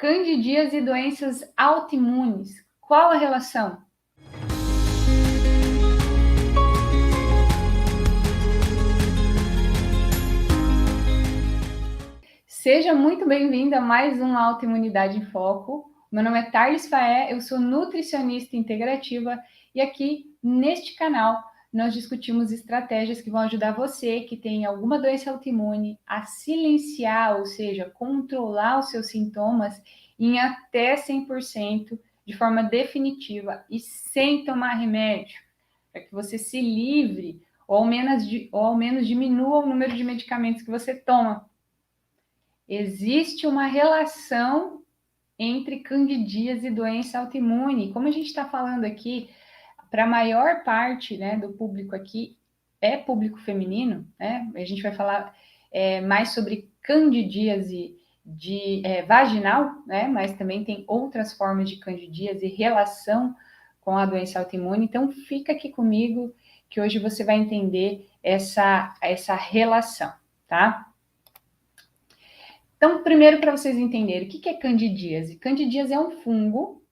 Candidíase e doenças autoimunes. Qual a relação? Seja muito bem-vinda a mais um Autoimunidade em Foco. Meu nome é Tharlis Faé, eu sou nutricionista integrativa e aqui neste canal nós discutimos estratégias que vão ajudar você que tem alguma doença autoimune a silenciar, ou seja, controlar os seus sintomas em até 100% de forma definitiva e sem tomar remédio, para que você se livre ou ao menos diminua o número de medicamentos que você toma. Existe uma relação entre candidíase e doença autoimune. Como a gente está falando aqui, para a maior parte, né, do público aqui é público feminino, né? A gente vai falar mais sobre candidíase vaginal, né? Mas também tem outras formas de candidíase e relação com a doença autoimune. Então, fica aqui comigo que hoje você vai entender essa relação, tá? Então, primeiro, para vocês entenderem, o que é candidíase? Candidíase é um fungo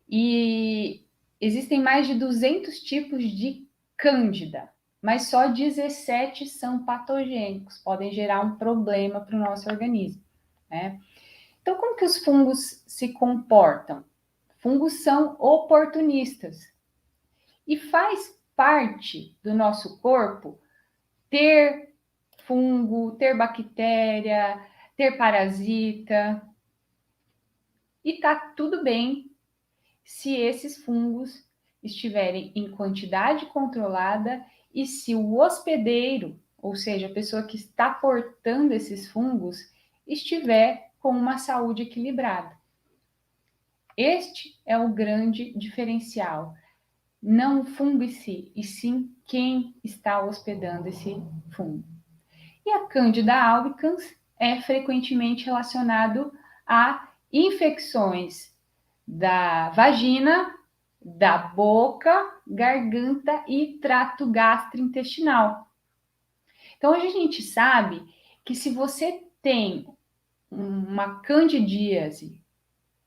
e existem mais de 200 tipos de cândida, mas só 17 são patogênicos, podem gerar um problema para o nosso organismo, né? Então, como que os fungos se comportam? Fungos são oportunistas e faz parte do nosso corpo ter fungo, ter bactéria, ter parasita, e tá tudo bem se esses fungos estiverem em quantidade controlada e se o hospedeiro, ou seja, a pessoa que está portando esses fungos, estiver com uma saúde equilibrada. Este é o grande diferencial. Não o fungo em si, e sim quem está hospedando esse fungo. E a Candida albicans é frequentemente relacionado a infecções da vagina, da boca, garganta e trato gastrointestinal. Então, hoje a gente sabe que se você tem uma candidíase,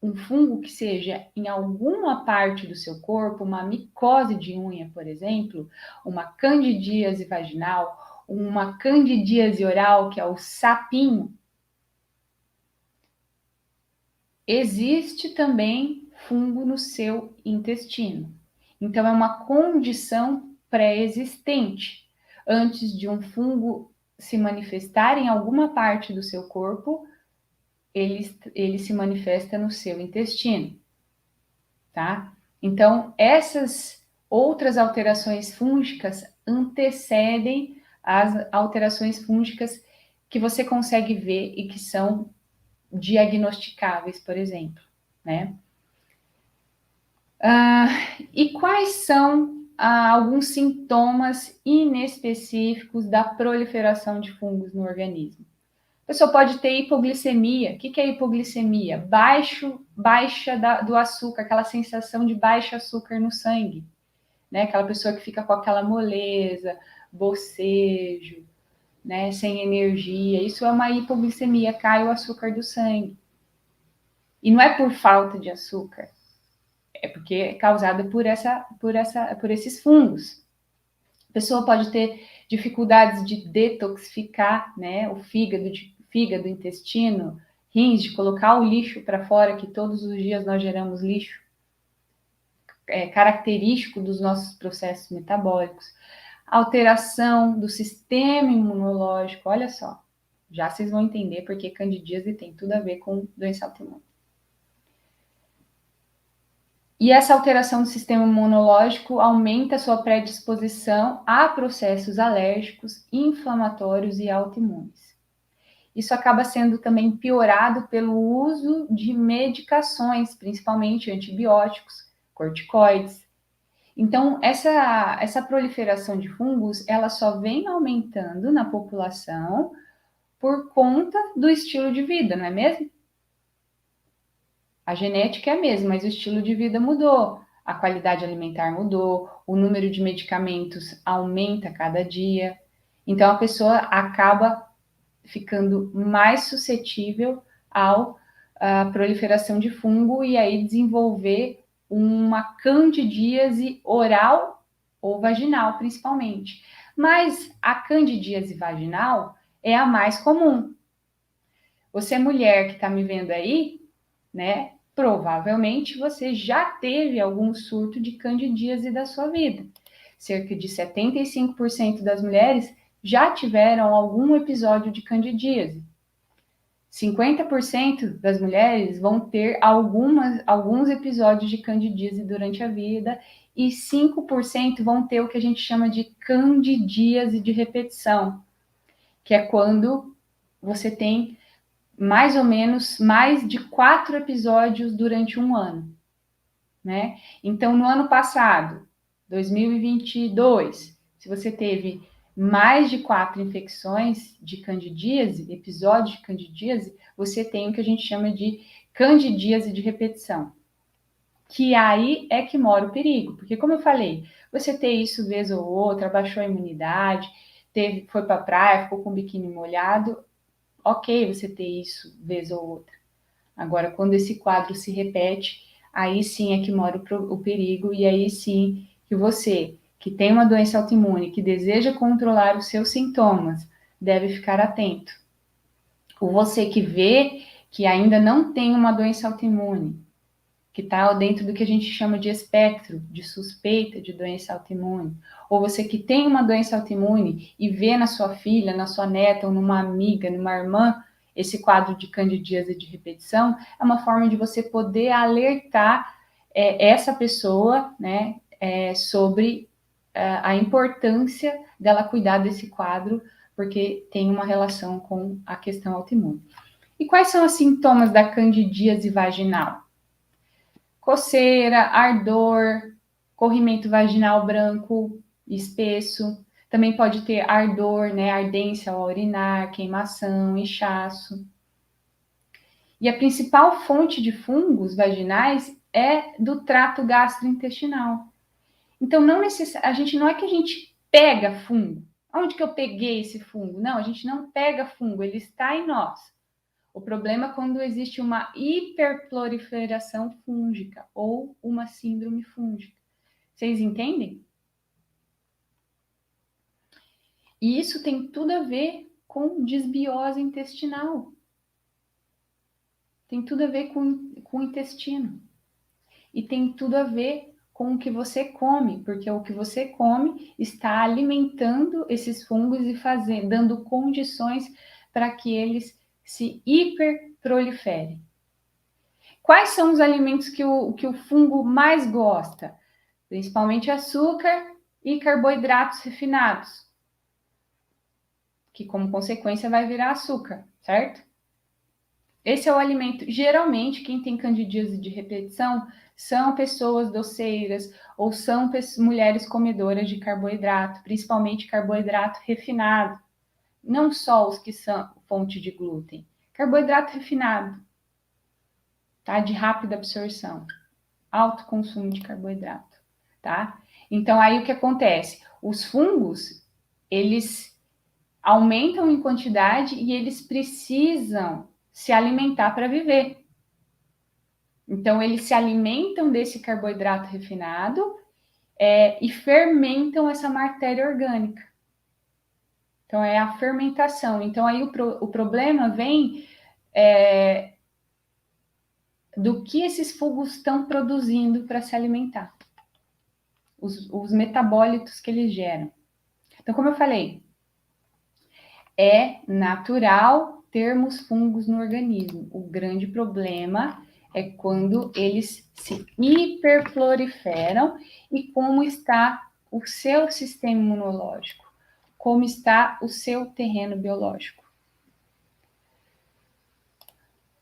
um fungo que seja em alguma parte do seu corpo, uma micose de unha, por exemplo, uma candidíase vaginal, uma candidíase oral, que é o sapinho, existe também fungo no seu intestino. Então, é uma condição pré-existente. Antes de um fungo se manifestar em alguma parte do seu corpo, ele se manifesta no seu intestino, tá? Então, essas outras alterações fúngicas antecedem as alterações fúngicas que você consegue ver e que são diagnosticáveis, por exemplo, né? E quais são alguns sintomas inespecíficos da proliferação de fungos no organismo? A pessoa pode ter hipoglicemia. O que é hipoglicemia? Baixa do açúcar, aquela sensação de baixo açúcar no sangue, né? Aquela pessoa que fica com aquela moleza, bocejo, né? Sem energia. Isso é uma hipoglicemia, cai o açúcar do sangue. E não é por falta de açúcar, é porque é causada por esses fungos. A pessoa pode ter dificuldades de detoxificar, né, o fígado, intestino, rins, de colocar o lixo para fora, que todos os dias nós geramos lixo, é característico dos nossos processos metabólicos. Alteração do sistema imunológico, olha só, já vocês vão entender porque candidíase tem tudo a ver com doença autoimune. E essa alteração do sistema imunológico aumenta a sua predisposição a processos alérgicos, inflamatórios e autoimunes. Isso acaba sendo também piorado pelo uso de medicações, principalmente antibióticos, corticoides. Então, essa proliferação de fungos, ela só vem aumentando na população por conta do estilo de vida, não é mesmo? A genética é a mesma, mas o estilo de vida mudou, a qualidade alimentar mudou, o número de medicamentos aumenta a cada dia. Então, a pessoa acaba ficando mais suscetível a proliferação de fungo e aí desenvolver uma candidíase oral ou vaginal, principalmente. Mas a candidíase vaginal é a mais comum. Você, mulher que está me vendo aí, né? Provavelmente você já teve algum surto de candidíase da sua vida. Cerca de 75% das mulheres já tiveram algum episódio de candidíase. 50% das mulheres vão ter alguns episódios de candidíase durante a vida e 5% vão ter o que a gente chama de candidíase de repetição, que é quando você tem mais ou menos mais de 4 episódios durante um ano, né? Então, no ano passado, 2022, se você teve mais de 4 infecções de candidíase, episódios de candidíase, você tem o que a gente chama de candidíase de repetição. Que aí é que mora o perigo, porque como eu falei, você ter isso vez ou outra, abaixou a imunidade, foi para a praia, ficou com o biquíni molhado, ok você ter isso vez ou outra. Agora, quando esse quadro se repete, aí sim é que mora o perigo, e aí sim que você, que tem uma doença autoimune, que deseja controlar os seus sintomas, deve ficar atento. Ou você que vê que ainda não tem uma doença autoimune, que está dentro do que a gente chama de espectro, de suspeita de doença autoimune. Ou você que tem uma doença autoimune e vê na sua filha, na sua neta, ou numa amiga, numa irmã, esse quadro de candidíase de repetição, é uma forma de você poder alertar essa pessoa, né, sobre a importância dela cuidar desse quadro, porque tem uma relação com a questão autoimune. E quais são os sintomas da candidíase vaginal? Coceira, ardor, corrimento vaginal branco, espesso. Também pode ter ardor, né, ardência ao urinar, queimação, inchaço. E a principal fonte de fungos vaginais é do trato gastrointestinal. Então, a gente não é que a gente pega fungo. Onde que eu peguei esse fungo? Não, a gente não pega fungo, ele está em nós. O problema é quando existe uma hiperproliferação fúngica ou uma síndrome fúngica. Vocês entendem? E isso tem tudo a ver com desbiose intestinal. Tem tudo a ver com o intestino. E tem tudo a ver com o que você come, porque o que você come está alimentando esses fungos e dando condições para que eles se hiperproliferem. Quais são os alimentos que o fungo mais gosta? Principalmente açúcar e carboidratos refinados, que como consequência vai virar açúcar, certo? Esse é o alimento. Geralmente, quem tem candidíase de repetição são pessoas doceiras ou são mulheres comedoras de carboidrato, principalmente carboidrato refinado. Não só os que são fonte de glúten. Carboidrato refinado, tá? De rápida absorção. Alto consumo de carboidrato, tá? Então, aí o que acontece? Os fungos, eles aumentam em quantidade e eles precisam se alimentar para viver. Então, eles se alimentam desse carboidrato refinado e fermentam essa matéria orgânica. Então, é a fermentação. Então, aí o problema vem do que esses fungos estão produzindo para se alimentar. Os metabólitos que eles geram. Então, como eu falei, é natural termos fungos no organismo. O grande problema é quando eles se hiperproliferam e como está o seu sistema imunológico, como está o seu terreno biológico.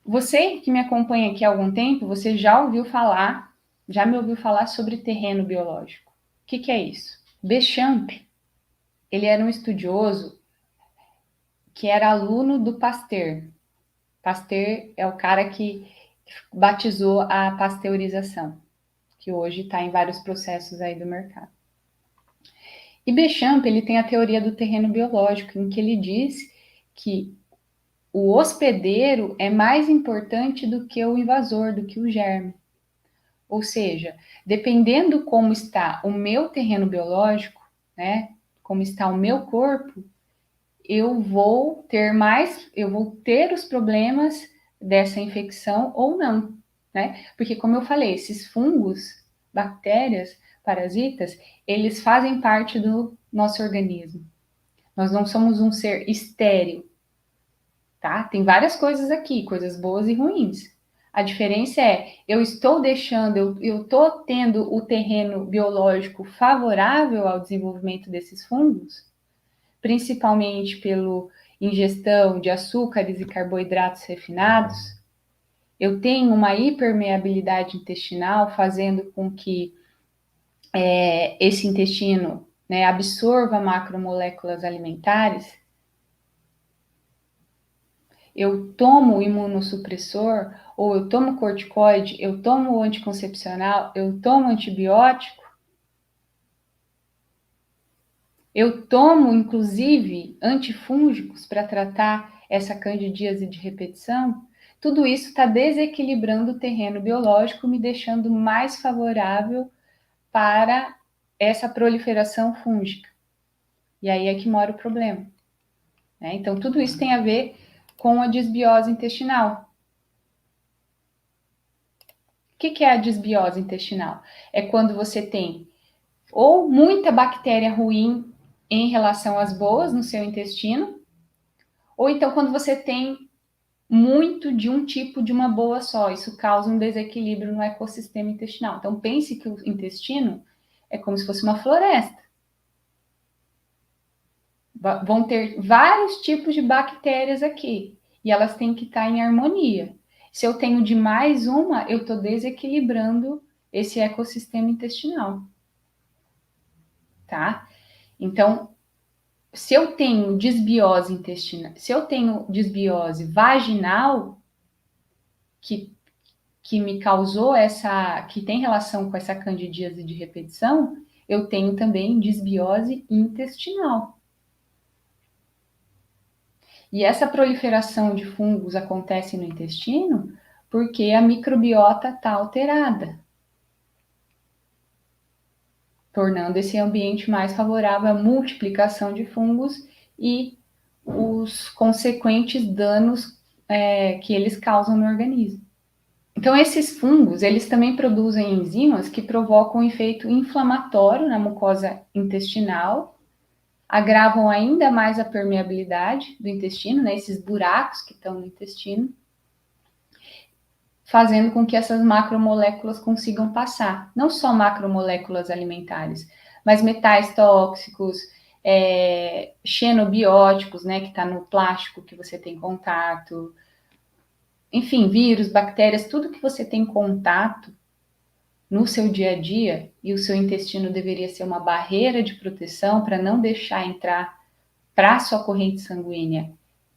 Você que me acompanha aqui há algum tempo, você já me ouviu falar sobre terreno biológico. O que é isso? Béchamp, ele era um estudioso que era aluno do Pasteur. Pasteur é o cara que batizou a pasteurização, que hoje está em vários processos aí do mercado. E Béchamp, ele tem a teoria do terreno biológico, em que ele diz que o hospedeiro é mais importante do que o invasor, do que o germe. Ou seja, dependendo como está o meu terreno biológico, né, como está o meu corpo, eu vou ter os problemas dessa infecção ou não, né? Porque como eu falei, esses fungos, bactérias, parasitas, eles fazem parte do nosso organismo. Nós não somos um ser estéril, tá? Tem várias coisas aqui, coisas boas e ruins. A diferença é, eu estou deixando, eu estou tendo o terreno biológico favorável ao desenvolvimento desses fungos, principalmente pela ingestão de açúcares e carboidratos refinados. Eu tenho uma hipermeabilidade intestinal, fazendo com que esse intestino, né, absorva macromoléculas alimentares. Eu tomo imunossupressor, ou eu tomo corticoide, eu tomo anticoncepcional, eu tomo antibiótico, eu tomo, inclusive, antifúngicos para tratar essa candidíase de repetição. Tudo isso está desequilibrando o terreno biológico, me deixando mais favorável para essa proliferação fúngica. E aí é que mora o problema, né? Então, tudo isso tem a ver com a disbiose intestinal. O que é a disbiose intestinal? É quando você tem ou muita bactéria ruim em relação às boas no seu intestino, ou então quando você tem muito de um tipo de uma boa só. Isso causa um desequilíbrio no ecossistema intestinal. Então, pense que o intestino é como se fosse uma floresta. Vão ter vários tipos de bactérias aqui, e elas têm que estar em harmonia. Se eu tenho de mais uma, eu estou desequilibrando esse ecossistema intestinal, tá? Então, se eu tenho disbiose intestinal, se eu tenho disbiose vaginal, que me causou que tem relação com essa candidíase de repetição, eu tenho também disbiose intestinal. E essa proliferação de fungos acontece no intestino porque a microbiota está alterada, tornando esse ambiente mais favorável à multiplicação de fungos e os consequentes danos que eles causam no organismo. Então, esses fungos, eles também produzem enzimas que provocam um efeito inflamatório na mucosa intestinal, agravam ainda mais a permeabilidade do intestino, né, esses buracos que estão no intestino, fazendo com que essas macromoléculas consigam passar. Não só macromoléculas alimentares, mas metais tóxicos, xenobióticos, né, que está no plástico que você tem contato, enfim, vírus, bactérias, tudo que você tem contato no seu dia a dia, e o seu intestino deveria ser uma barreira de proteção para não deixar entrar para a sua corrente sanguínea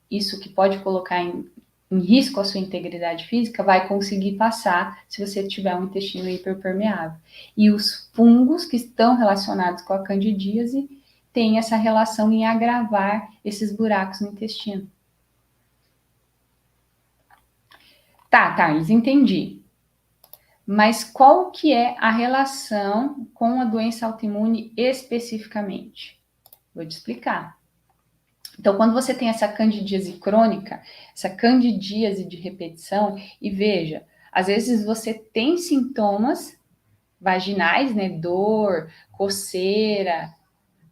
isso que pode colocar em risco a sua integridade física, vai conseguir passar se você tiver um intestino hiperpermeável. E os fungos que estão relacionados com a candidíase têm essa relação em agravar esses buracos no intestino. Tá, Thales, entendi. Mas qual que é a relação com a doença autoimune especificamente? Vou te explicar. Então, quando você tem essa candidíase crônica, essa candidíase de repetição, e veja, às vezes você tem sintomas vaginais, né? Dor, coceira,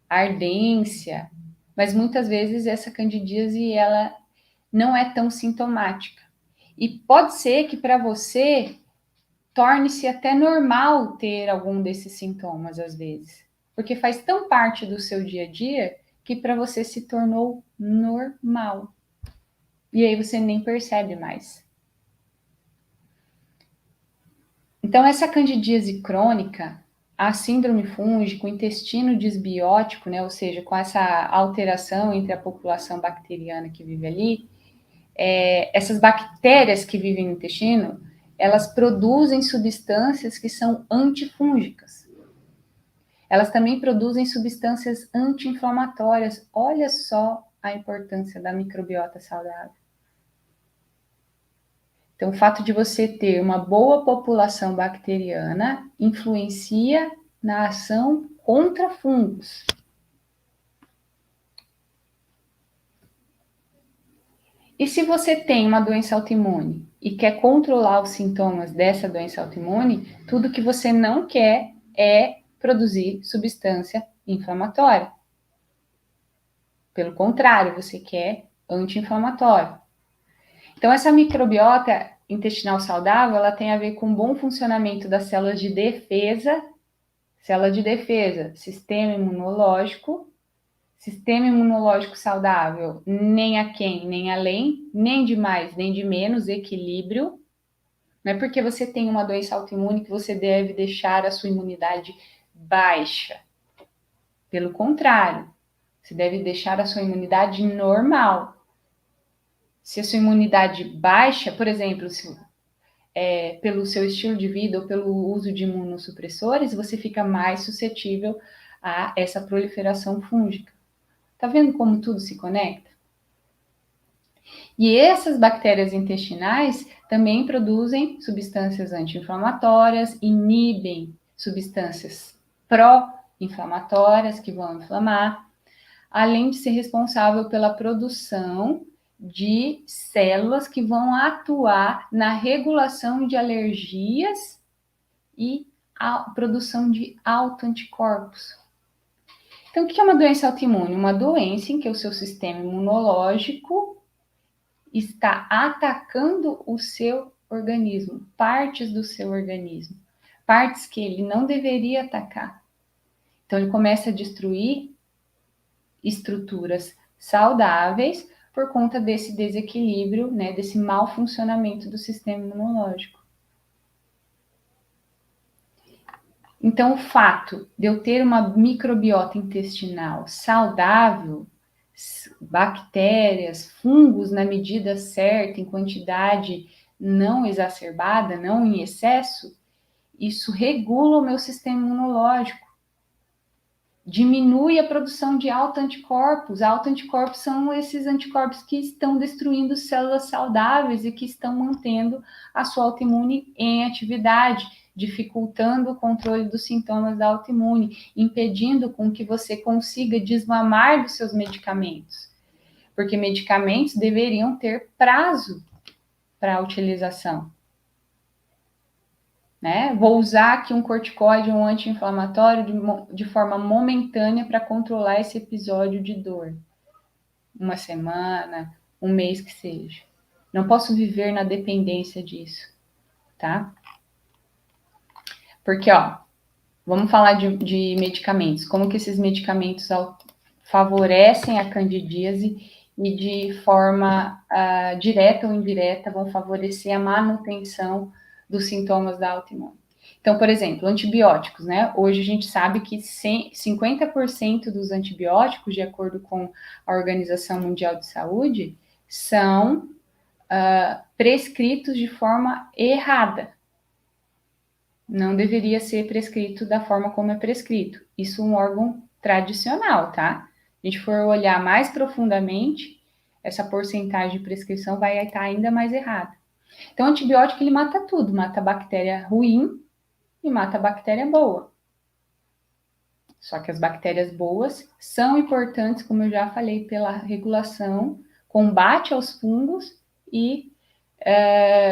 ardência, mas muitas vezes essa candidíase ela não é tão sintomática. E pode ser que para você torne-se até normal ter algum desses sintomas às vezes, porque faz tão parte do seu dia a dia que para você se tornou normal. E aí você nem percebe mais. Então, essa candidíase crônica, a síndrome fúngica, o intestino disbiótico, né, ou seja, com essa alteração entre a população bacteriana que vive ali, essas bactérias que vivem no intestino, elas produzem substâncias que são antifúngicas. Elas também produzem substâncias anti-inflamatórias. Olha só a importância da microbiota saudável. Então, o fato de você ter uma boa população bacteriana influencia na ação contra fungos. E se você tem uma doença autoimune e quer controlar os sintomas dessa doença autoimune, tudo que você não quer é produzir substância inflamatória. Pelo contrário, você quer anti-inflamatório. Então, essa microbiota intestinal saudável, ela tem a ver com o bom funcionamento das células de defesa. Célula de defesa, sistema imunológico saudável, nem aquém, nem além, nem de mais, nem de menos, equilíbrio. Não é porque você tem uma doença autoimune que você deve deixar a sua imunidade baixa. Pelo contrário, você deve deixar a sua imunidade normal. Se a sua imunidade baixa, por exemplo, pelo seu estilo de vida ou pelo uso de imunossupressores, você fica mais suscetível a essa proliferação fúngica. Tá vendo como tudo se conecta? E essas bactérias intestinais também produzem substâncias anti-inflamatórias, inibem substâncias pró-inflamatórias que vão inflamar, além de ser responsável pela produção de células que vão atuar na regulação de alergias e a produção de autoanticorpos. Então, o que é uma doença autoimune? Uma doença em que o seu sistema imunológico está atacando o seu organismo, partes do seu organismo, partes que ele não deveria atacar. Então, ele começa a destruir estruturas saudáveis por conta desse desequilíbrio, né, desse mau funcionamento do sistema imunológico. Então, o fato de eu ter uma microbiota intestinal saudável, bactérias, fungos na medida certa, em quantidade não exacerbada, não em excesso, isso regula o meu sistema imunológico. Diminui a produção de autoanticorpos. Autoanticorpos são esses anticorpos que estão destruindo células saudáveis e que estão mantendo a sua autoimune em atividade, dificultando o controle dos sintomas da autoimune, impedindo com que você consiga desmamar dos seus medicamentos. Porque medicamentos deveriam ter prazo para a utilização. Né? Vou usar aqui um corticoide, um anti-inflamatório de forma momentânea para controlar esse episódio de dor. Uma semana, um mês que seja. Não posso viver na dependência disso, tá? Porque, vamos falar de medicamentos. Como que esses medicamentos favorecem a candidíase e de forma direta ou indireta vão favorecer a manutenção dos sintomas da autoimune. Então, por exemplo, antibióticos, né? Hoje a gente sabe que 50% dos antibióticos, de acordo com a Organização Mundial de Saúde, são prescritos de forma errada. Não deveria ser prescrito da forma como é prescrito. Isso é um órgão tradicional, tá? Se a gente for olhar mais profundamente, essa porcentagem de prescrição vai estar ainda mais errada. Então, o antibiótico, ele mata tudo. Mata a bactéria ruim e mata a bactéria boa. Só que as bactérias boas são importantes, como eu já falei, pela regulação, combate aos fungos e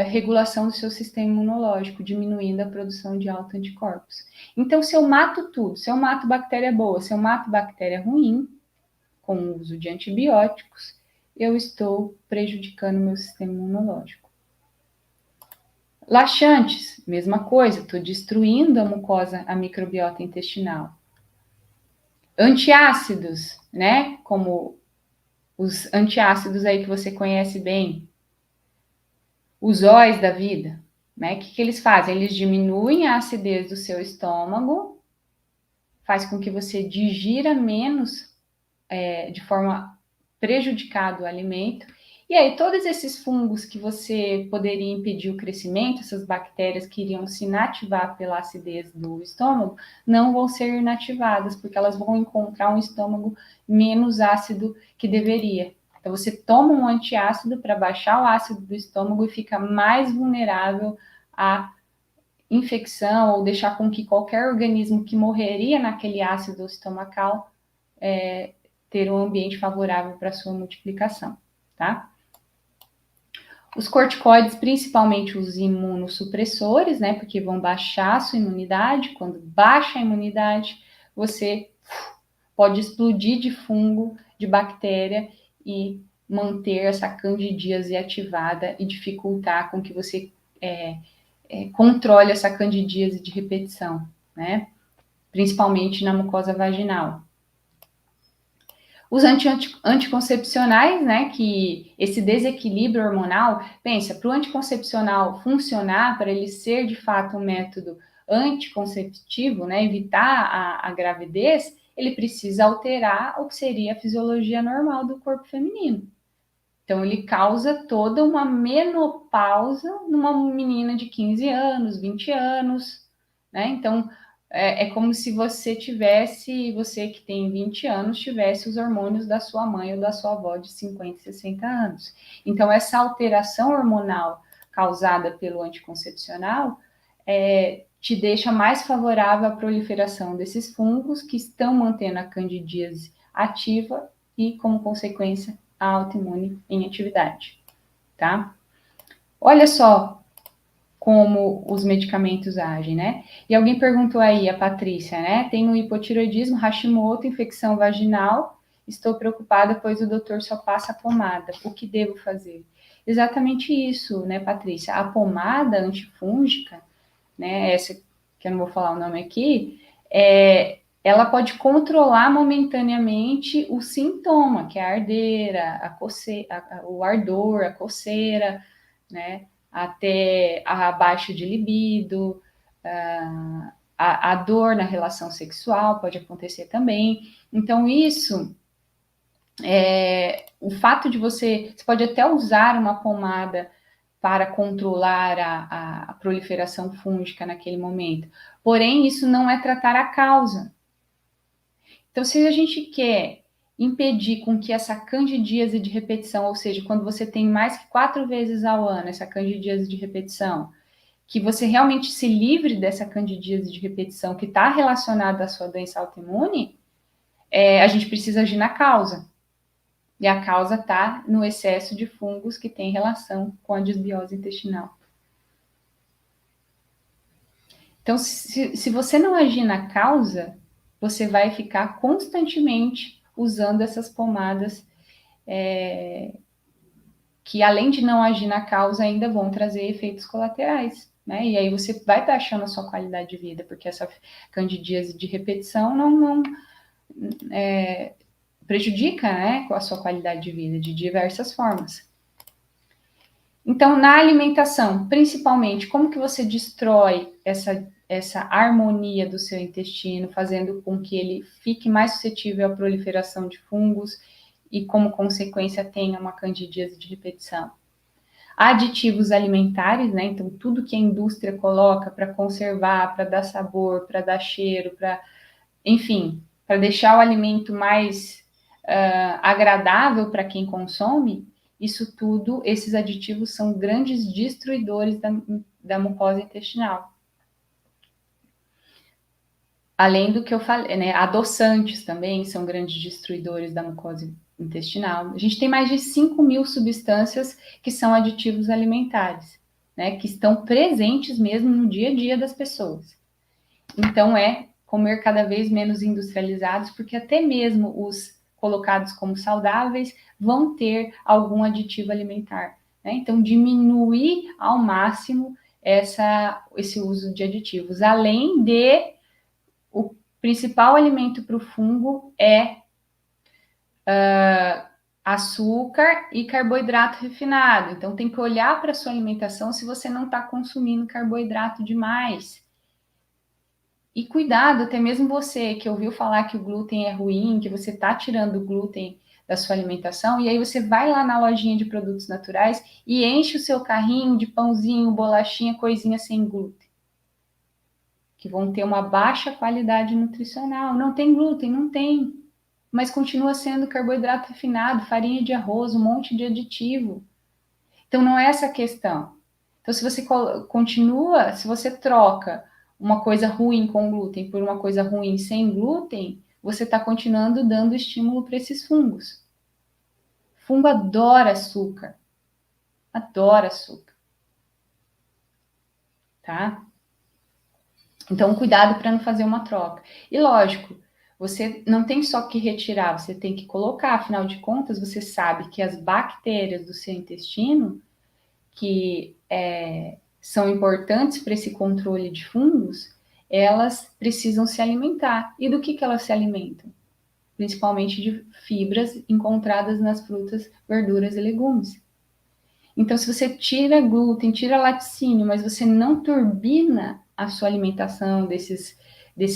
regulação do seu sistema imunológico, diminuindo a produção de autoanticorpos. Então, se eu mato tudo, se eu mato bactéria boa, se eu mato bactéria ruim, com o uso de antibióticos, eu estou prejudicando o meu sistema imunológico. Laxantes, mesma coisa, estou destruindo a mucosa, a microbiota intestinal. Antiácidos, né? Como os antiácidos aí que você conhece bem, os óis da vida, né? O que eles fazem? Eles diminuem a acidez do seu estômago, faz com que você digira menos de forma prejudicada o alimento. E aí, todos esses fungos que você poderia impedir o crescimento, essas bactérias que iriam se inativar pela acidez do estômago, não vão ser inativadas, porque elas vão encontrar um estômago menos ácido que deveria. Então, você toma um antiácido para baixar o ácido do estômago e fica mais vulnerável à infecção ou deixar com que qualquer organismo que morreria naquele ácido estomacal ter um ambiente favorável para a sua multiplicação, tá? Os corticoides, principalmente os imunossupressores, né, porque vão baixar a sua imunidade. Quando baixa a imunidade, você pode explodir de fungo, de bactéria e manter essa candidíase ativada e dificultar com que você controle essa candidíase de repetição, né? Principalmente na mucosa vaginal. Os anticoncepcionais, né, que esse desequilíbrio hormonal, pensa, para o anticoncepcional funcionar, para ele ser de fato um método anticonceptivo, né, evitar a gravidez, ele precisa alterar o que seria a fisiologia normal do corpo feminino. Então, ele causa toda uma menopausa numa menina de 15 anos, 20 anos, né? Então, é como se você que tem 20 anos, tivesse os hormônios da sua mãe ou da sua avó de 50, 60 anos. Então, essa alteração hormonal causada pelo anticoncepcional te deixa mais favorável à proliferação desses fungos que estão mantendo a candidíase ativa e, como consequência, a autoimune em atividade, tá? Olha só como os medicamentos agem, né? E alguém perguntou aí, a Patrícia, né? Tenho hipotireoidismo, Hashimoto, infecção vaginal, estou preocupada, pois o doutor só passa pomada. O que devo fazer? Exatamente isso, né, Patrícia? A pomada antifúngica, né? Essa que eu não vou falar o nome aqui, ela pode controlar momentaneamente o sintoma, que é a ardeira, a coceira, o ardor, a coceira, né? Até a baixa de libido, a dor na relação sexual pode acontecer também. Então, isso, o fato de você pode até usar uma pomada para controlar a proliferação fúngica naquele momento. Porém, isso não é tratar a causa. Então, se a gente quer impedir com que essa candidíase de repetição, ou seja, quando você tem mais que 4 vezes ao ano essa candidíase de repetição, que você realmente se livre dessa candidíase de repetição que está relacionada à sua doença autoimune, a gente precisa agir na causa. E a causa está no excesso de fungos que tem relação com a desbiose intestinal. Então, se você não agir na causa, você vai ficar constantemente usando essas pomadas que, além de não agir na causa, ainda vão trazer efeitos colaterais, né? E aí você vai baixando a sua qualidade de vida, porque essa candidíase de repetição não prejudica, né, a sua qualidade de vida de diversas formas. Então, na alimentação, principalmente, como que você destrói essa harmonia do seu intestino, fazendo com que ele fique mais suscetível à proliferação de fungos e, como consequência, tenha uma candidíase de repetição? Aditivos alimentares, né? Então, tudo que a indústria coloca para conservar, para dar sabor, para dar cheiro, enfim, para deixar o alimento mais agradável para quem consome, isso tudo, esses aditivos são grandes destruidores da mucosa intestinal. Além do que eu falei, né? Adoçantes também são grandes destruidores da mucosa intestinal. A gente tem mais de 5.000 substâncias que são aditivos alimentares, né? Que estão presentes mesmo no dia a dia das pessoas. Então, comer cada vez menos industrializados, porque até mesmo os colocados como saudáveis vão ter algum aditivo alimentar, né? Então, diminuir ao máximo esse uso de aditivos, além de o principal alimento para o fungo açúcar e carboidrato refinado. Então, tem que olhar para a sua alimentação se você não está consumindo carboidrato demais. E cuidado, até mesmo você que ouviu falar que o glúten é ruim, que você está tirando o glúten da sua alimentação, e aí você vai lá na lojinha de produtos naturais e enche o seu carrinho de pãozinho, bolachinha, coisinha sem glúten, que vão ter uma baixa qualidade nutricional. Não tem glúten? Não tem. mas continua sendo carboidrato refinado, farinha de arroz, um monte de aditivo. Então, não é essa a questão. Então, se você continua, se você troca uma coisa ruim com glúten por uma coisa ruim sem glúten, você está continuando dando estímulo para esses fungos. Fungo adora açúcar. Adora açúcar. Tá? Então, cuidado para não fazer uma troca. E lógico, você não tem só que retirar, você tem que colocar. Afinal de contas, você sabe que as bactérias do seu intestino, que são importantes para esse controle de fungos, elas precisam se alimentar. E do que elas se alimentam? Principalmente de fibras encontradas nas frutas, verduras e legumes. Então, se você tira glúten, tira laticínio, mas você não turbina a sua alimentação desses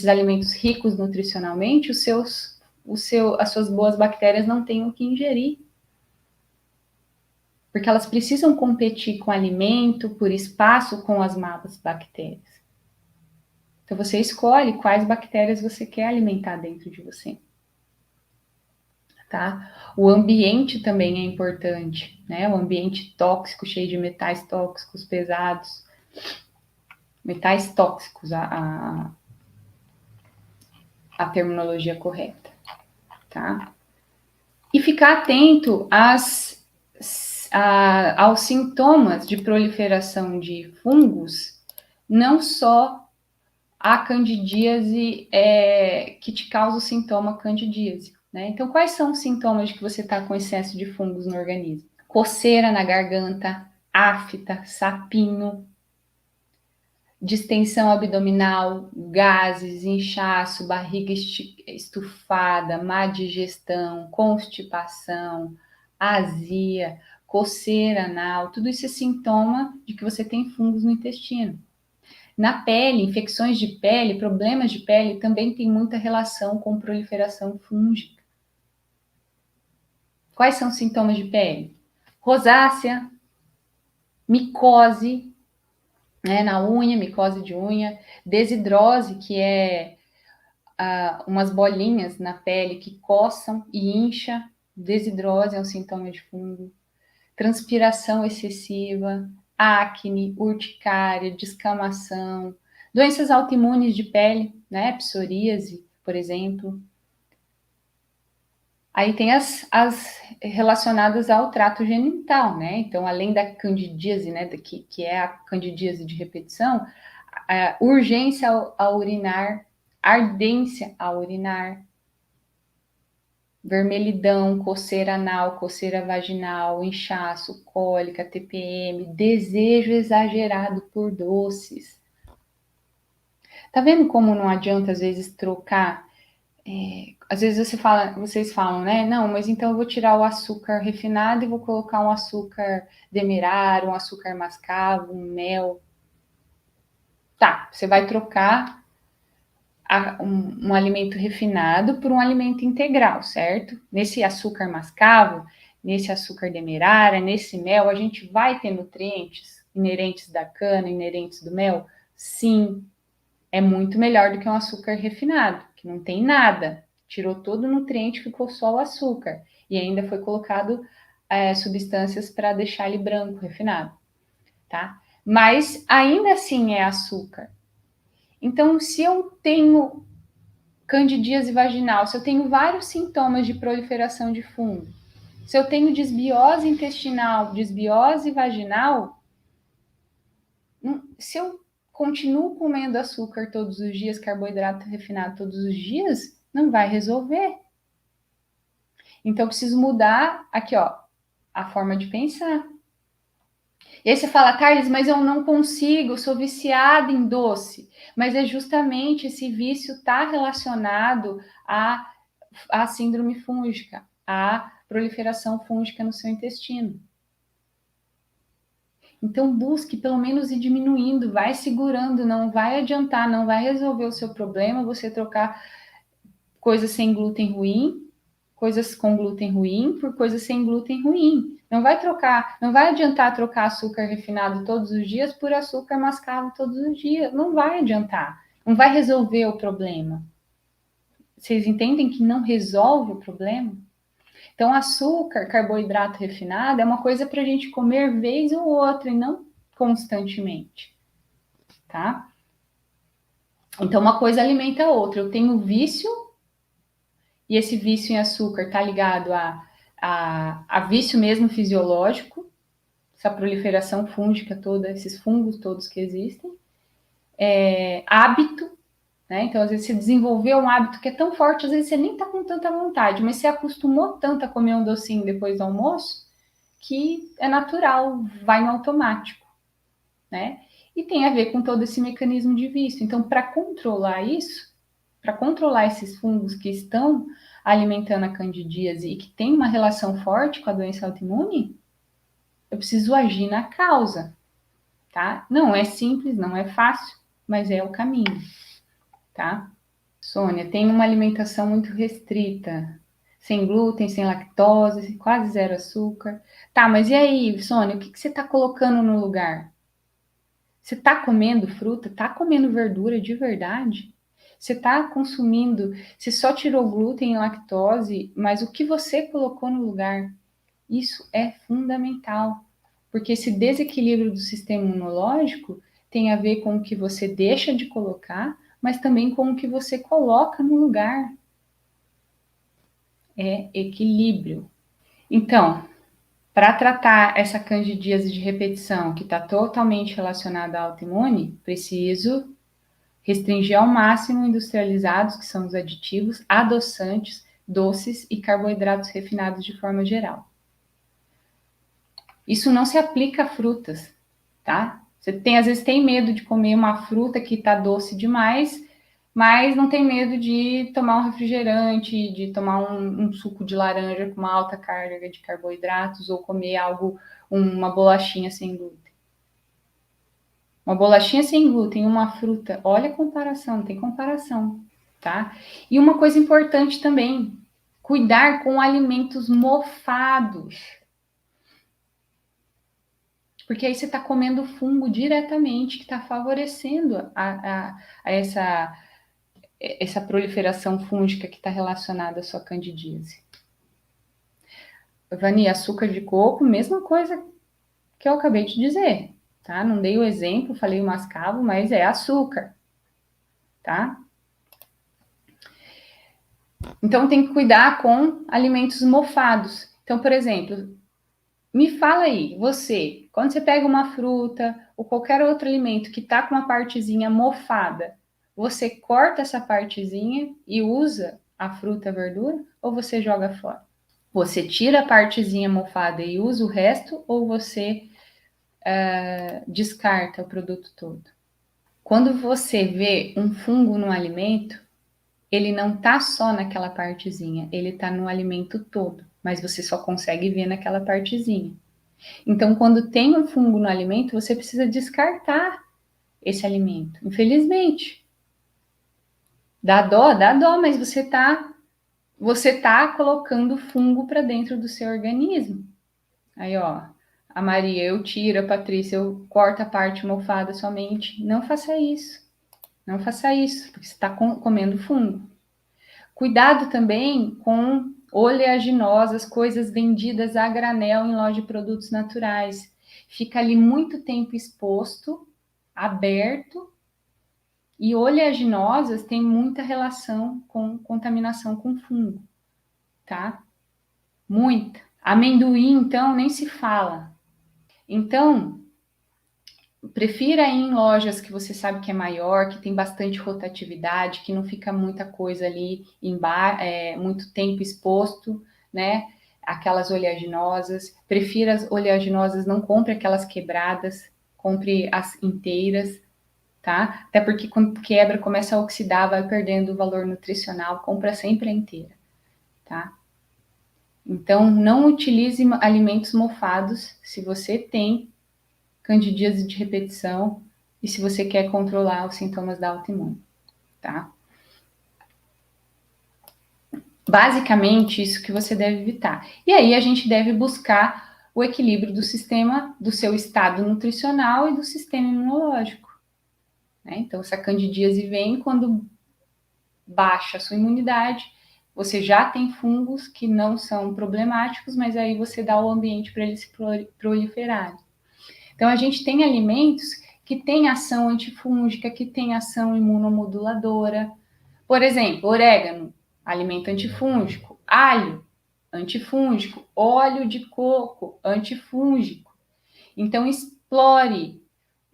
alimentos ricos nutricionalmente, as suas boas bactérias não têm o que ingerir. Porque elas precisam competir com alimento, por espaço com as más bactérias. Então, você escolhe quais bactérias você quer alimentar dentro de você. Tá? O ambiente também é importante, né? O ambiente tóxico, cheio de metais tóxicos pesados. Metais tóxicos, a terminologia correta, tá? E ficar atento aos sintomas de proliferação de fungos, não só a candidíase que te causa o sintoma candidíase, né? Então, quais são os sintomas de que você está com excesso de fungos no organismo? Coceira na garganta, afta, sapinho, distensão abdominal, gases, inchaço, barriga estufada, má digestão, constipação, azia, coceira anal, tudo isso é sintoma de que você tem fungos no intestino. Na pele, infecções de pele, problemas de pele também tem muita relação com proliferação fúngica. Quais são os sintomas de pele? Rosácea, micose, né, na unha, micose de unha, desidrose, que é umas bolinhas na pele que coçam e incha, desidrose é um sintoma de fungo, transpiração excessiva, acne, urticária, descamação, doenças autoimunes de pele, né, psoríase, por exemplo. Aí tem as relacionadas ao trato genital, né? Então, além da candidíase, né, que é a candidíase de repetição, a urgência a urinar, ardência a urinar, vermelhidão, coceira anal, coceira vaginal, inchaço, cólica, TPM, desejo exagerado por doces. Tá vendo como não adianta, às vezes, trocar? Às vezes vocês falam, né? Não, mas então eu vou tirar o açúcar refinado e vou colocar um açúcar demerara, um açúcar mascavo, um mel. Tá, você vai trocar um alimento refinado por um alimento integral, certo? Nesse açúcar mascavo, nesse açúcar demerara, nesse mel, a gente vai ter nutrientes inerentes da cana, inerentes do mel? Sim, é muito melhor do que um açúcar refinado, que não tem nada. Tirou todo o nutriente, ficou só o açúcar. E ainda foi colocado substâncias para deixar ele branco, refinado, tá? Mas ainda assim é açúcar. Então, se eu tenho candidíase vaginal, se eu tenho vários sintomas de proliferação de fungo, se eu tenho desbiose intestinal, desbiose vaginal, se eu continuo comendo açúcar todos os dias, carboidrato refinado todos os dias, não vai resolver. Então, eu preciso mudar aqui, ó, a forma de pensar. E aí você fala, Carlos, mas eu não consigo, eu sou viciada em doce. Mas é justamente esse vício está relacionado à síndrome fúngica, à proliferação fúngica no seu intestino. Então, busque pelo menos ir diminuindo, vai segurando, não vai adiantar, não vai resolver o seu problema você trocar coisas sem glúten ruim, coisas com glúten ruim por coisas sem glúten ruim. Não vai trocar, não vai adiantar trocar açúcar refinado todos os dias por açúcar mascavo todos os dias. Não vai adiantar, não vai resolver o problema. vocês entendem que não resolve o problema? Então, açúcar, carboidrato refinado é uma coisa para a gente comer vez ou outra e não constantemente, tá? Então, uma coisa alimenta a outra. Eu tenho vício, e esse vício em açúcar está ligado a vício mesmo fisiológico, essa proliferação fúngica toda, esses fungos todos que existem. Hábito, né? Então, às vezes, você desenvolveu um hábito que é tão forte, às vezes você nem está com tanta vontade, mas você acostumou tanto a comer um docinho depois do almoço, que é natural, vai no automático, né? E tem a ver com todo esse mecanismo de vício. Então, para controlar isso, para controlar esses fungos que estão alimentando a candidíase e que tem uma relação forte com a doença autoimune, eu preciso agir na causa, tá? Não é simples, não é fácil, mas é o caminho, tá? Sônia, tem uma alimentação muito restrita, sem glúten, sem lactose, quase zero açúcar. Tá, mas e aí, Sônia, o que você está colocando no lugar? Você está comendo fruta? Está comendo verdura de verdade? Você está consumindo? Você só tirou glúten e lactose, mas o que você colocou no lugar? Isso é fundamental, porque esse desequilíbrio do sistema imunológico tem a ver com o que você deixa de colocar, mas também com o que você coloca no lugar. É equilíbrio. Então, para tratar essa candidíase de repetição, que está totalmente relacionada à autoimune, preciso restringir ao máximo industrializados, que são os aditivos, adoçantes, doces e carboidratos refinados de forma geral. Isso não se aplica a frutas, tá? Você tem, às vezes, tem medo de comer uma fruta que está doce demais, mas não tem medo de tomar um refrigerante, de tomar um suco de laranja com uma alta carga de carboidratos ou comer algo, uma bolachinha sem glúten. Uma bolachinha sem glúten, uma fruta, olha a comparação, não tem comparação, tá? E uma coisa importante também, cuidar com alimentos mofados. Porque aí você está comendo fungo diretamente, que está favorecendo a essa proliferação fúngica que está relacionada à sua candidíase. Vani, açúcar de coco, mesma coisa que eu acabei de dizer, tá? Não dei o exemplo, falei o mascavo, mas é açúcar, tá? Então tem que cuidar com alimentos mofados. Então, por exemplo, me fala aí, você, quando você pega uma fruta ou qualquer outro alimento que está com uma partezinha mofada, você corta essa partezinha e usa a fruta, a verdura, ou você joga fora? Você tira a partezinha mofada e usa o resto, ou você descarta o produto todo? Quando você vê um fungo no alimento, ele não está só naquela partezinha, ele está no alimento todo, mas você só consegue ver naquela partezinha. Então, quando tem um fungo no alimento, você precisa descartar esse alimento. Infelizmente. Dá dó, mas você tá colocando fungo para dentro do seu organismo. Aí, ó, a Maria, eu tiro, a Patrícia, eu corto a parte mofada somente. Não faça isso. Não faça isso, porque você está comendo fungo. Cuidado também com oleaginosas, coisas vendidas a granel em loja de produtos naturais. Fica ali muito tempo exposto, aberto, e oleaginosas têm muita relação com contaminação com fungo, tá? Muita. Amendoim, então, nem se fala. Então, prefira ir em lojas que você sabe que é maior, que tem bastante rotatividade, que não fica muita coisa ali muito tempo exposto, né? Aquelas oleaginosas. Prefira as oleaginosas, não compre aquelas quebradas, compre as inteiras, tá? Até porque quando quebra, começa a oxidar, vai perdendo o valor nutricional, compra sempre a inteira, tá? Então, não utilize alimentos mofados se você tem candidíase de repetição e se você quer controlar os sintomas da autoimune, tá? Basicamente, isso que você deve evitar. E aí a gente deve buscar o equilíbrio do sistema, do seu estado nutricional e do sistema imunológico, né? Então, essa candidíase vem quando baixa a sua imunidade, você já tem fungos que não são problemáticos, mas aí você dá o ambiente para eles se proliferarem. Então, a gente tem alimentos que têm ação antifúngica, que têm ação imunomoduladora. Por exemplo, orégano, alimento antifúngico. Alho, antifúngico. Óleo de coco, antifúngico. Então, explore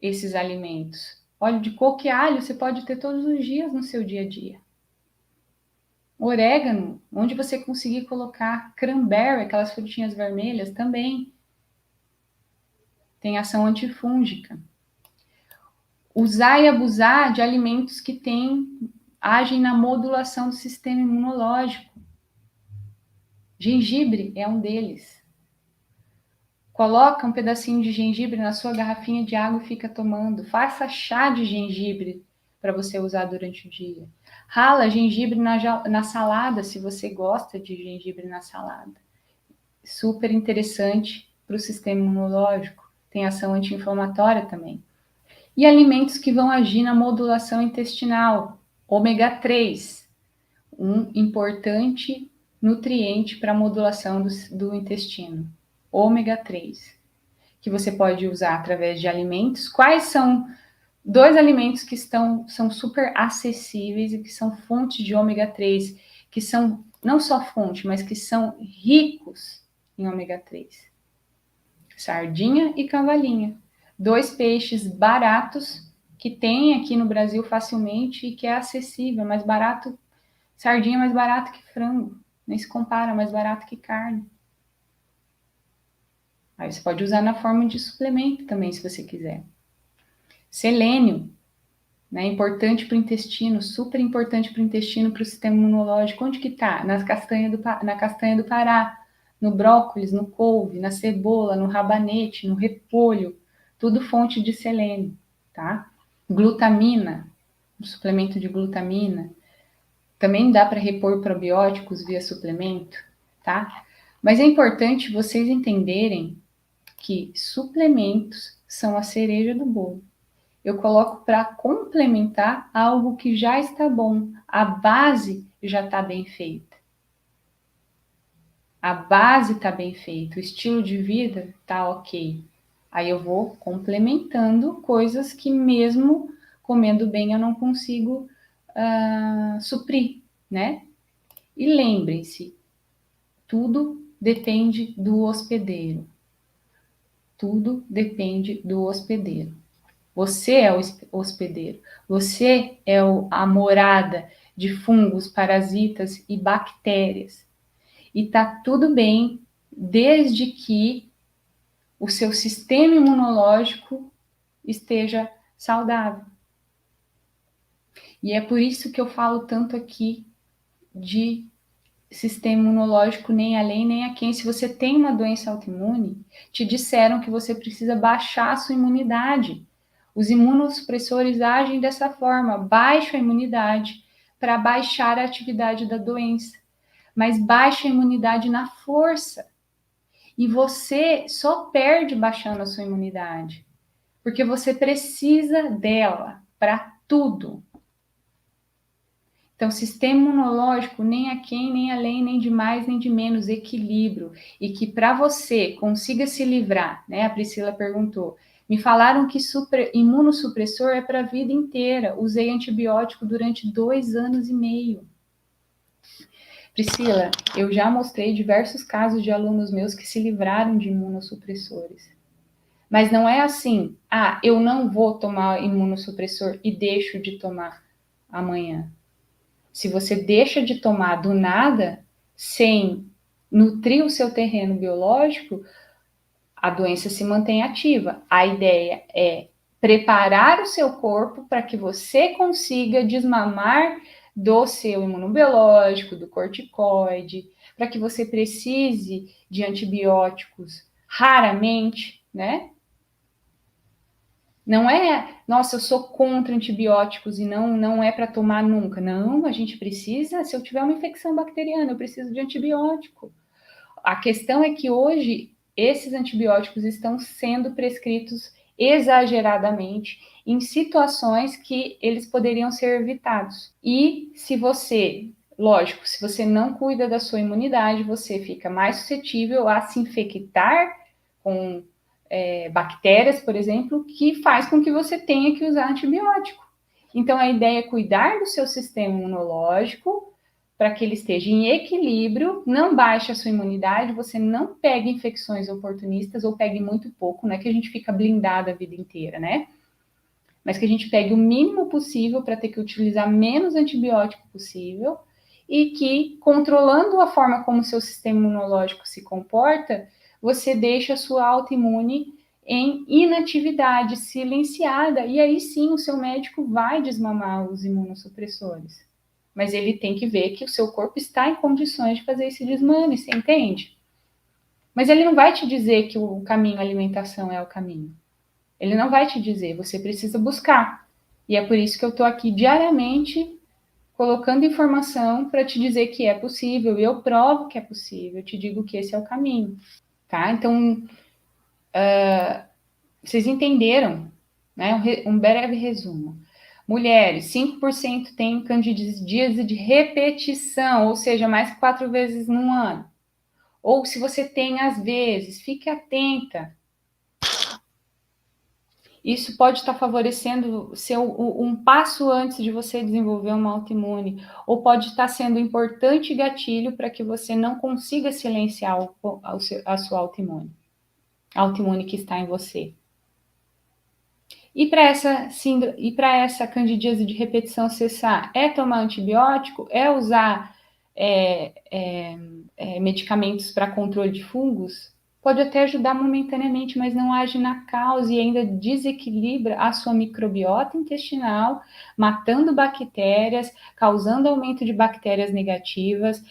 esses alimentos. Óleo de coco e alho você pode ter todos os dias no seu dia a dia. Orégano, onde você conseguir colocar cranberry, aquelas frutinhas vermelhas, também tem ação antifúngica. Usar e abusar de alimentos que agem na modulação do sistema imunológico. Gengibre é um deles. Coloca um pedacinho de gengibre na sua garrafinha de água e fica tomando. Faça chá de gengibre para você usar durante o dia. Rala gengibre na salada, se você gosta de gengibre na salada. Super interessante para o sistema imunológico. Tem ação anti-inflamatória também. E alimentos que vão agir na modulação intestinal. Ômega 3, um importante nutriente para a modulação do intestino. Ômega 3, que você pode usar através de alimentos. Quais são 2 alimentos que são super acessíveis e que são fontes de ômega 3, que são não só fonte, mas que são ricos em ômega 3? Sardinha e cavalinha. 2 peixes baratos que tem aqui no Brasil facilmente e que é acessível, mais barato. Sardinha é mais barato que frango, nem se compara, mais barato que carne. Aí você pode usar na forma de suplemento também, se você quiser. Selênio, né? Importante para o intestino, super importante para o intestino, para o sistema imunológico. Onde que está? Na castanha do Pará, no brócolis, no couve, na cebola, no rabanete, no repolho. Tudo fonte de selênio, tá? Glutamina, um suplemento de glutamina. Também dá para repor probióticos via suplemento, tá? Mas é importante vocês entenderem que suplementos são a cereja do bolo. Eu coloco para complementar algo que já está bom. A base já está bem feita. A base está bem feita, o estilo de vida está ok. Aí eu vou complementando coisas que mesmo comendo bem eu não consigo suprir, né? E lembrem-se, tudo depende do hospedeiro. Tudo depende do hospedeiro. Você é o hospedeiro. Você é a morada de fungos, parasitas e bactérias. E tá tudo bem, desde que o seu sistema imunológico esteja saudável. E é por isso que eu falo tanto aqui de sistema imunológico, nem além nem a quem. Se você tem uma doença autoimune, te disseram que você precisa baixar a sua imunidade. Os imunossupressores agem dessa forma, baixam a imunidade para baixar a atividade da doença, mas baixa a imunidade na força. E você só perde baixando a sua imunidade, porque você precisa dela para tudo. Então, sistema imunológico, nem a quem, nem além, nem de mais, nem de menos, equilíbrio. E que para você consiga se livrar, né? A Priscila perguntou. Me falaram que imunossupressor é para a vida inteira. Usei antibiótico durante 2 anos e meio. Priscila, eu já mostrei diversos casos de alunos meus que se livraram de imunossupressores. Mas não é assim, eu não vou tomar imunossupressor e deixo de tomar amanhã. Se você deixa de tomar do nada, sem nutrir o seu terreno biológico, a doença se mantém ativa. A ideia é preparar o seu corpo para que você consiga desmamar do seu imunobiológico, do corticoide, para que você precise de antibióticos raramente, né? Não é, nossa, eu sou contra antibióticos e não é para tomar nunca. Não, a gente precisa, se eu tiver uma infecção bacteriana, eu preciso de antibiótico. A questão é que hoje esses antibióticos estão sendo prescritos exageradamente em situações que eles poderiam ser evitados. E se você, lógico, se você não cuida da sua imunidade, você fica mais suscetível a se infectar com bactérias, por exemplo, que faz com que você tenha que usar antibiótico. Então, a ideia é cuidar do seu sistema imunológico para que ele esteja em equilíbrio, não baixe a sua imunidade, você não pegue infecções oportunistas ou pegue muito pouco, não é que a gente fica blindado a vida inteira, né? Mas que a gente pegue o mínimo possível para ter que utilizar menos antibiótico possível e que, controlando a forma como o seu sistema imunológico se comporta, você deixa a sua autoimune em inatividade, silenciada, e aí sim o seu médico vai desmamar os imunossupressores. Mas ele tem que ver que o seu corpo está em condições de fazer esse desmame, você entende? Mas ele não vai te dizer que o caminho alimentação é o caminho. Ele não vai te dizer, você precisa buscar. E é por isso que eu estou aqui diariamente colocando informação para te dizer que é possível, e eu provo que é possível, eu te digo que esse é o caminho, tá? Então, vocês entenderam, né? Um breve resumo. Mulheres, 5% têm candidíase de repetição, ou seja, mais que 4 vezes no ano. Ou se você tem às vezes, fique atenta. Isso pode estar favorecendo ser um passo antes de você desenvolver uma autoimune, ou pode estar sendo um importante gatilho para que você não consiga silenciar a sua autoimune, a autoimune que está em você. E para essa candidíase de repetição cessar, é tomar antibiótico, é usar medicamentos para controle de fungos? Pode até ajudar momentaneamente, mas não age na causa e ainda desequilibra a sua microbiota intestinal, matando bactérias, causando aumento de bactérias negativas,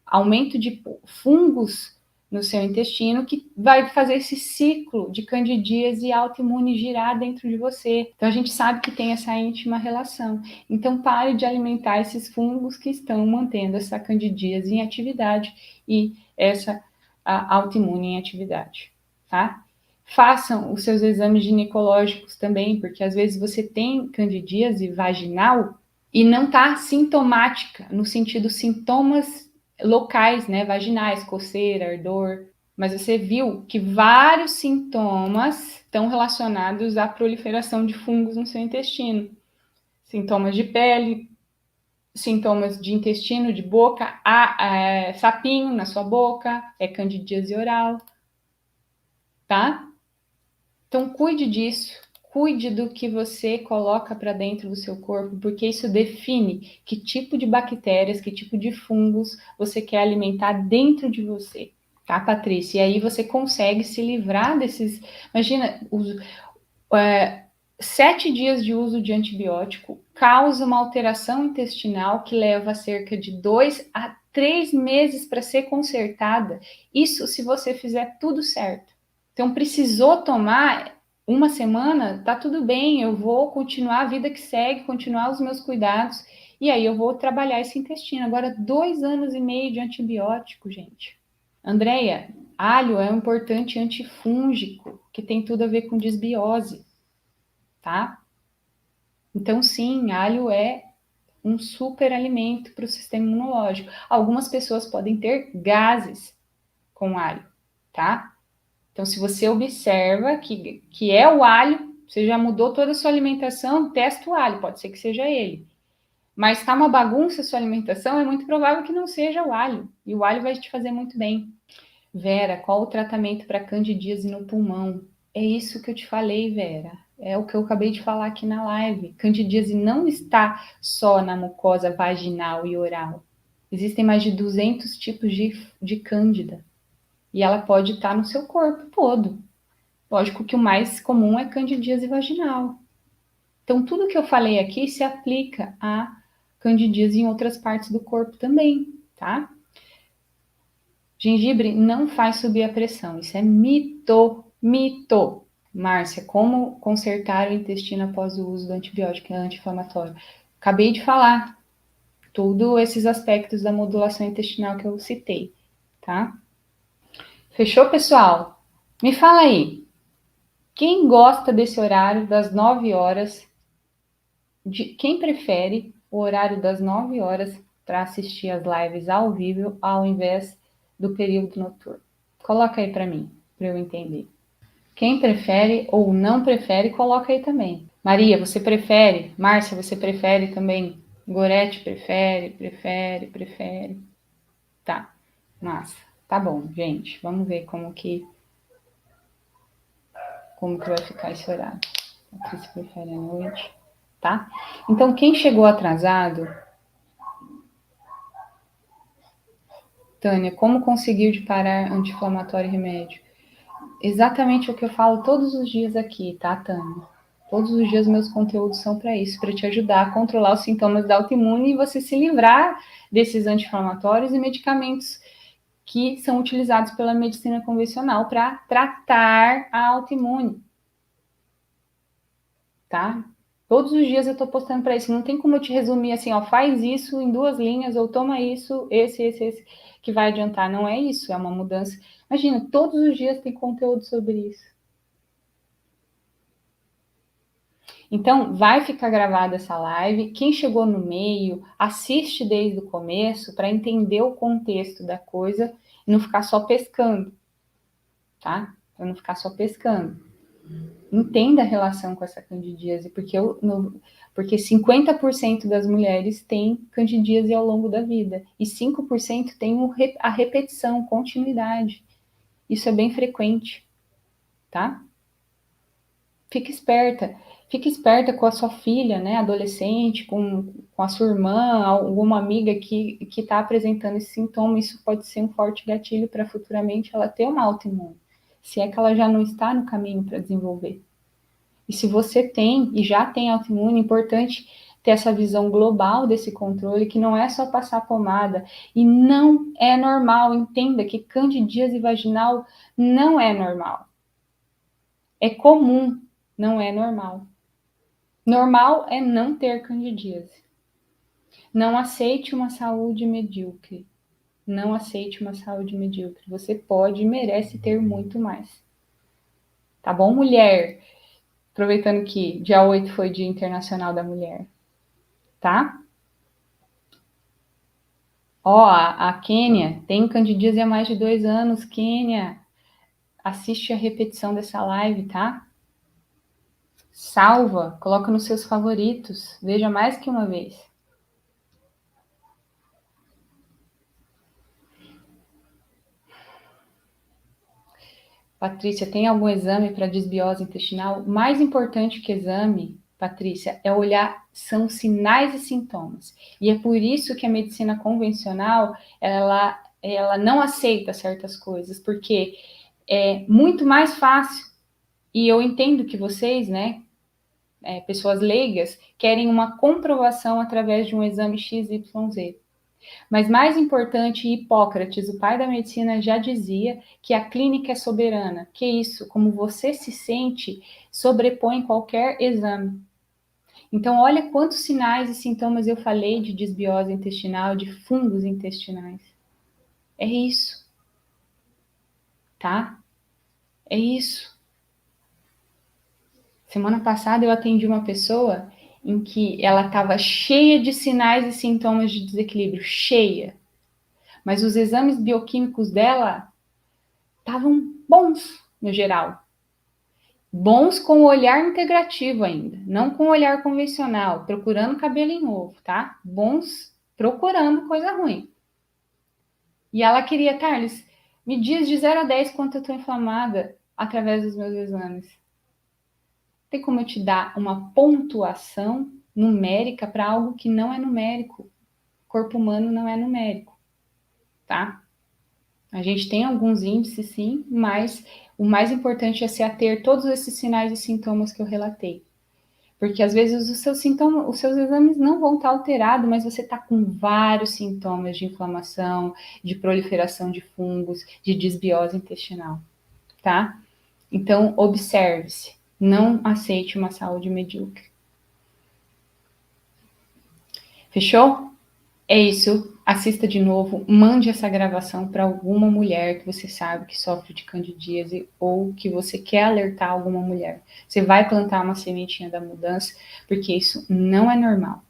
aumento de fungos no seu intestino, que vai fazer esse ciclo de candidíase e autoimune girar dentro de você. Então, a gente sabe que tem essa íntima relação. Então, pare de alimentar esses fungos que estão mantendo essa candidíase em atividade e essa autoimune em atividade, tá? Façam os seus exames ginecológicos também, porque às vezes você tem candidíase vaginal e não está sintomática, no sentido sintomas locais, né, vaginais, coceira, ardor, mas você viu que vários sintomas estão relacionados à proliferação de fungos no seu intestino. Sintomas de pele, sintomas de intestino, de boca, sapinho na sua boca, candidíase oral, tá? Então, cuide disso. Cuide do que você coloca para dentro do seu corpo, porque isso define que tipo de bactérias, que tipo de fungos você quer alimentar dentro de você, tá, Patrícia? E aí você consegue se livrar desses. Imagina, 7 dias de uso de antibiótico causa uma alteração intestinal que leva cerca de 2 a 3 meses para ser consertada. Isso se você fizer tudo certo. Então, precisou tomar uma semana, tá tudo bem, eu vou continuar a vida que segue, continuar os meus cuidados, e aí eu vou trabalhar esse intestino. Agora, 2 anos e meio de antibiótico, gente. Andréia, alho é um importante antifúngico, que tem tudo a ver com desbiose, tá? Então, sim, alho é um super alimento para o sistema imunológico. Algumas pessoas podem ter gases com alho, tá? Então, se você observa que é o alho, você já mudou toda a sua alimentação, testa o alho, pode ser que seja ele. Mas está uma bagunça a sua alimentação, é muito provável que não seja o alho. E o alho vai te fazer muito bem. Vera, qual o tratamento para candidíase no pulmão? É isso que eu te falei, Vera. É o que eu acabei de falar aqui na live. Candidíase não está só na mucosa vaginal e oral. Existem mais de 200 tipos de cândida. E ela pode estar no seu corpo todo. Lógico que o mais comum é candidíase vaginal. Então, tudo que eu falei aqui se aplica a candidíase em outras partes do corpo também, tá? Gengibre não faz subir a pressão. Isso é mito, mito. Márcia, como consertar o intestino após o uso do antibiótico anti-inflamatório? Acabei de falar todos esses aspectos da modulação intestinal que eu citei, tá? Fechou, pessoal? Me fala aí. Quem gosta desse horário das 9 horas, quem prefere o horário das 9 horas para assistir as lives ao vivo ao invés do período noturno? Coloca aí para mim, para eu entender. Quem prefere ou não prefere, coloca aí também. Maria, você prefere? Márcia, você prefere também? Gorete prefere. Tá, massa. Tá bom, gente. Vamos ver como que vai ficar esse horário. Patrícia prefere a noite, tá? Então, quem chegou atrasado, Tânia, como conseguiu de parar anti-inflamatório e remédio? Exatamente o que eu falo todos os dias aqui, tá, Tânia? Todos os dias meus conteúdos são para isso, para te ajudar a controlar os sintomas da autoimune e você se livrar desses anti-inflamatórios e medicamentos que são utilizados pela medicina convencional para tratar a autoimune, tá? Todos os dias eu estou postando para isso. Não tem como eu te resumir assim, ó, faz isso em 2 linhas ou toma isso, esse, que vai adiantar. Não é isso, é uma mudança. Imagina, todos os dias tem conteúdo sobre isso. Então, vai ficar gravada essa live. Quem chegou no meio, assiste desde o começo para entender o contexto da coisa e não ficar só pescando, tá? Para não ficar só pescando. Entenda a relação com essa candidíase, porque 50% das mulheres têm candidíase ao longo da vida e 5% tem a repetição, continuidade. Isso é bem frequente, tá? Fique esperta com a sua filha, né, adolescente, com a sua irmã, alguma amiga que está apresentando esse sintoma. Isso pode ser um forte gatilho para futuramente ela ter uma autoimune, se é que ela já não está no caminho para desenvolver. E se você tem e já tem autoimune, é importante ter essa visão global desse controle, que não é só passar pomada. E não é normal, entenda que candidíase vaginal não é normal. É comum, não é normal. Normal é não ter candidíase. Não aceite uma saúde medíocre. Não aceite uma saúde medíocre. Você pode e merece ter muito mais. Tá bom, mulher? Aproveitando que dia 8 foi Dia Internacional da Mulher. Tá? Ó, a Kênia tem candidíase há mais de 2 anos. Kênia, assiste a repetição dessa live, tá? Salva, coloca nos seus favoritos. Veja mais que uma vez. Patrícia, tem algum exame para desbiose intestinal? Mais importante que exame, Patrícia, é olhar, são sinais e sintomas. E é por isso que a medicina convencional, ela não aceita certas coisas, porque é muito mais fácil, e eu entendo que vocês, né, pessoas leigas, querem uma comprovação através de um exame XYZ. Mas mais importante, Hipócrates, o pai da medicina, já dizia que a clínica é soberana. Que isso, como você se sente, sobrepõe qualquer exame. Então, olha quantos sinais e sintomas eu falei de desbiose intestinal, de fungos intestinais. É isso, tá? É isso. Semana passada eu atendi uma pessoa em que ela estava cheia de sinais e sintomas de desequilíbrio, cheia. Mas os exames bioquímicos dela estavam bons, no geral. Bons com o olhar integrativo ainda, não com o olhar convencional, procurando cabelo em ovo, tá? Bons procurando coisa ruim. E ela queria, Carlos, me diz de 0 a 10 quanto eu tô inflamada através dos meus exames. Tem como eu te dar uma pontuação numérica para algo que não é numérico? Corpo humano não é numérico, tá? A gente tem alguns índices, sim, mas o mais importante é se ater todos esses sinais e sintomas que eu relatei. Porque às vezes os seus sintomas, os seus exames não vão estar alterados, mas você está com vários sintomas de inflamação, de proliferação de fungos, de desbiose intestinal, tá? Então, observe-se. Não aceite uma saúde medíocre. Fechou? É isso. assista de novo, mande essa gravação para alguma mulher que você sabe que sofre de candidíase ou que você quer alertar alguma mulher. Você vai plantar uma sementinha da mudança, porque isso não é normal.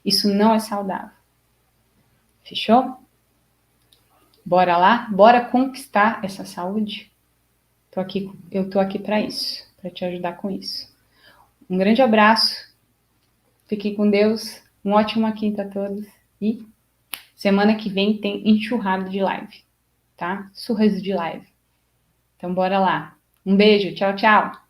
Isso não é saudável. Fechou? Bora lá? Bora conquistar essa saúde? Eu tô aqui para isso, para te ajudar com isso. Um grande abraço. Fique com Deus. Uma ótima quinta a todos e semana que vem tem enxurrada de live, tá? Surras de live. Então bora lá. Um beijo, tchau, tchau.